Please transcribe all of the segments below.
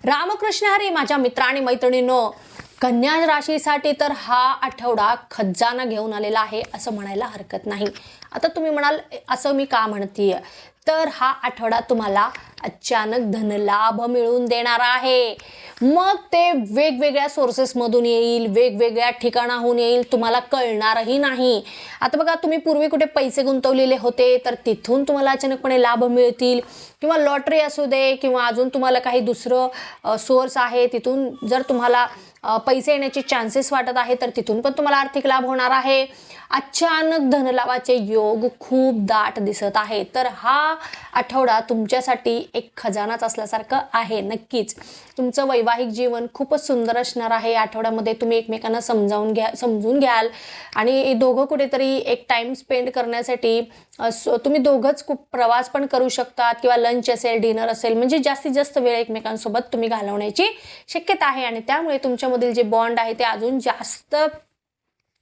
रामकृष्ण हरी माझ्या मित्र आणि मैत्रिणींनो, कन्या राशीसाठी तर हा आठवडा खजाना घेऊन आलेला आहे असं म्हणायला हरकत नाही. आता तुम्ही म्हणाल असं मी का म्हणतीये, तर हा आठवडा तुम्हाला अचानक धनलाभ मिळवून देणार आहे. मग ते वेगवेगळ्या सोर्सेसमधून येईल, वेगवेगळ्या ठिकाणाहून येईल, तुम्हाला कळणारही नाही. आता बघा, तुम्ही पूर्वी कुठे पैसे गुंतवलेले होते तर तिथून तुम्हाला अचानकपणे लाभ मिळतील, किंवा लॉटरी असू दे, किंवा अजून तुम्हाला काही दुसरं सोर्स आहे तिथून जर तुम्हाला पैसे येण्याचे चान्सेस वाटत आहे तर तिथून पण तुम्हाला आर्थिक लाभ होणार आहे. अचानक धनलाभाचे योग खूप दाट दिसत आहे. तर हा आठवडा तुमच्यासाठी एक खजानाच असल्यासारखं आहे. नक्कीच तुमचं वैवाहिक जीवन खूपच सुंदर असणार आहे. आठवड्यामध्ये तुम्ही एकमेकांना समजून घ्याल आणि दोघं कुठेतरी एक टाइम स्पेंड करण्यासाठी तुम्ही दोघंच खूप प्रवास पण करू शकतात, किंवा लंच असेल, डिनर असेल, म्हणजे जास्तीत जास्त वेळ एकमेकांसोबत तुम्ही घालवण्याची शक्यता आहे. आणि त्यामुळे तुमच्यामधील जे बॉन्ड आहे ते अजून जास्त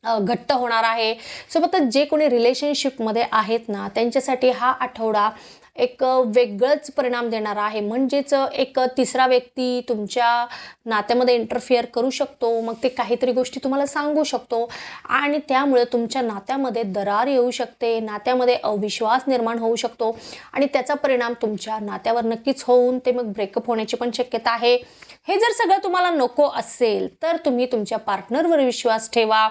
घट्ट होणार आहे. सोबतच जे कोणी रिलेशनशिपमध्ये आहेत ना, त्यांच्यासाठी हा आठवडा एक वेगळंच परिणाम देणारा आहे. म्हणजेच एक तिसरा व्यक्ती तुमच्या नात्यामध्ये इंटरफिअर करू शकतो. मग ते काहीतरी गोष्टी तुम्हाला सांगू शकतो आणि त्यामुळे तुमच्या नात्यामध्ये दरार येऊ शकते, नात्यामध्ये अविश्वास निर्माण होऊ शकतो आणि त्याचा परिणाम तुमच्या नात्यावर नक्कीच होऊन ते मग ब्रेकअप होण्याची पण शक्यता आहे. हे जर सगळं तुम्हाला नको असेल तर तुम्ही तुमच्या पार्टनरवर विश्वास ठेवा.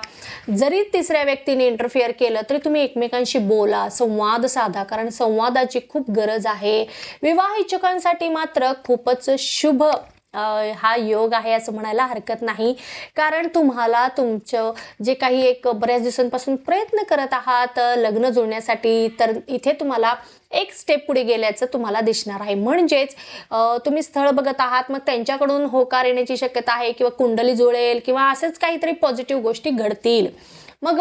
जरी तिसऱ्या व्यक्तीने इंटरफिअर केलं तरी तुम्ही एकमेकांशी बोला, संवाद साधा, कारण संवादाची खूप गरज आहे. विवाह इच्छुकांसाठी मात्र खूपच शुभ हा योग आहे असं म्हणायला हरकत नाही. कारण तुम्हाला तुमचं जे काही एक बऱ्याच दिवसांपासून प्रयत्न करत आहात लग्न जुळण्यासाठी, तर इथे तुम्हाला एक स्टेप पुढे गेल्याचं तुम्हाला दिसणार आहे. म्हणजेच तुम्ही स्थळ बघत आहात, मग त्यांच्याकडून होकार येण्याची शक्यता आहे, किंवा कुंडली जुळेल, किंवा असेच काहीतरी पॉझिटिव्ह गोष्टी घडतील. मग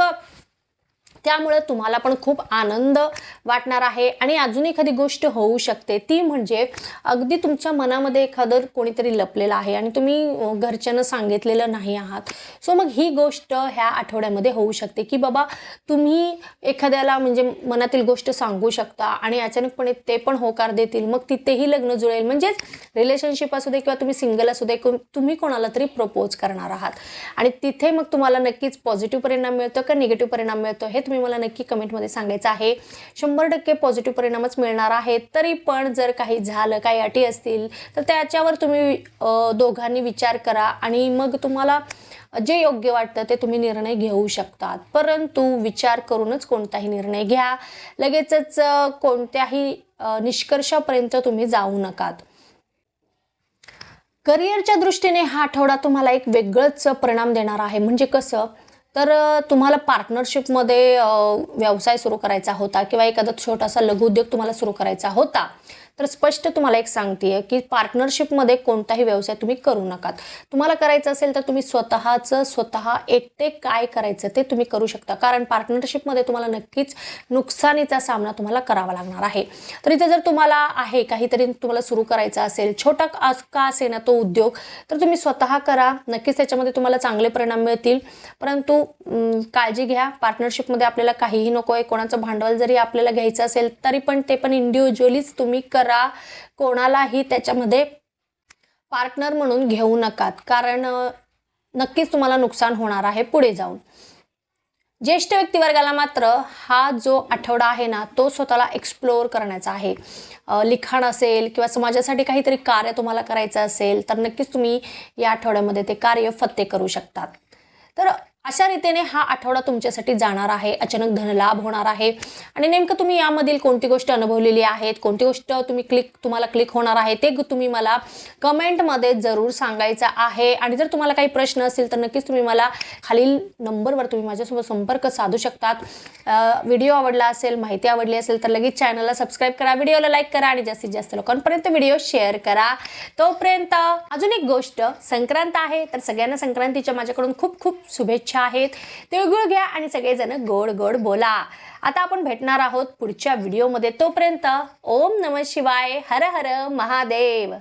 त्यामुळे तुम्हाला पण खूप आनंद वाटणार आहे. आणि अजून एखादी गोष्ट होऊ शकते, ती म्हणजे अगदी तुमच्या मनामध्ये एखादं कोणीतरी लपलेलं आहे आणि तुम्ही घरच्यांना सांगितलेलं नाही आहात. सो मग ही गोष्ट ह्या आठवड्यामध्ये होऊ शकते, की बाबा तुम्ही एखाद्याला म्हणजे मनातील गोष्ट सांगू शकता आणि अचानकपणे ते पण होकार देतील. मग तिथेही लग्न जुळेल. म्हणजेच रिलेशनशिप असू दे किंवा तुम्ही सिंगल असू दे, तुम्ही कोणाला तरी प्रपोज करणार आहात आणि तिथे मग तुम्हाला नक्कीच पॉझिटिव्ह परिणाम मिळतो का निगेटिव्ह परिणाम मिळतो हे तुम्ही मला नक्की कमेंटमध्ये सांगायचं आहे. 100% पॉझिटिव्ह परिणामच मिळणार आहे. तरी पण जर काही झालं, काही अटी असतील, तर त्याच्यावर तुम्ही दोघांनी विचार करा आणि मग तुम्हाला जे योग्य वाटतं ते तुम्ही निर्णय घेऊ शकतात. परंतु विचार करूनच कोणताही निर्णय घ्या. लगेचच कोणत्याही निष्कर्षापर्यंत तुम्ही जाऊ नकात. करिअरच्या दृष्टीने हा आठवडा तुम्हाला एक वेगळंच परिणाम देणार आहे. म्हणजे कसं, तर तुम्हाला पार्टनरशिपमध्ये व्यवसाय सुरू करायचा होता, किंवा एखादा छोटासा लघुउद्योग तुम्हाला सुरू करायचा होता, तर स्पष्ट तुम्हाला एक सांगते की पार्टनरशिपमध्ये कोणताही व्यवसाय तुम्ही करू नकात. तुम्हाला करायचं असेल तर तुम्ही स्वतः एकटे काय करायचं ते तुम्ही करू शकता. कारण पार्टनरशिपमध्ये तुम्हाला नक्कीच नुकसानीचा सामना तुम्हाला करावा लागणार आहे. तर इथे जर तुम्हाला आहे काहीतरी तुम्हाला सुरू करायचं असेल, छोटा का असेना तो उद्योग, तर तुम्ही स्वतः करा. नक्कीच त्याच्यामध्ये तुम्हाला चांगले परिणाम मिळतील. परंतु काळजी घ्या, पार्टनरशिपमध्ये आपल्याला काहीही नको आहे. कोणाचं भांडवल जरी आपल्याला घ्यायचं असेल तरी पण ते पण इंडिव्हिज्युअलीच तुम्ही करा. कोणालाही त्याच्यामध्ये पार्टनर म्हणून घेऊ नकात, कारण नक्कीच तुम्हाला नुकसान होणार आहे पुढे जाऊन. ज्येष्ठ व्यक्तिवर्गाला मात्र हा जो आठवडा आहे ना, तो स्वतःला एक्सप्लोअर करण्याचा आहे. लिखाण असेल किंवा समाजासाठी काहीतरी कार्य तुम्हाला करायचं असेल तर नक्कीच तुम्ही या आठवड्यामध्ये ते कार्य फत्ते करू शकतात. तर अशा रीतीने हा आठवडा तुमच्यासाठी जाणार आहे. अचानक धनलाभ होणार आहे. आणि नेमकं तुम्ही यामधील कोणती गोष्ट अनुभवलेली आहेत, कोणती गोष्ट तुम्हाला क्लिक होणार आहे, ते तुम्ही मला कमेंटमध्ये जरूर सांगायचं आहे. आणि जर तुम्हाला काही प्रश्न असतील तर नक्कीच तुम्ही मला खालील नंबरवर तुम्ही माझ्यासोबत संपर्क साधू शकतात. व्हिडिओ आवडला असेल, माहिती आवडली असेल तर लगेच चॅनलला सबस्क्राईब करा, व्हिडिओला लाईक करा आणि जास्तीत जास्त लोकांपर्यंत व्हिडिओ शेअर करा. तोपर्यंत अजून एक गोष्ट, संक्रांत आहे तर सगळ्यांना संक्रांतीच्या माझ्याकडून खूप खूप शुभेच्छा आहेत. तिळगुळ घ्या आणि सगळेजण गोड गोड बोला. आता आपण भेटणार आहोत पुढच्या व्हिडिओमध्ये. तोपर्यंत ओम नमः शिवाय, हर हर महादेव.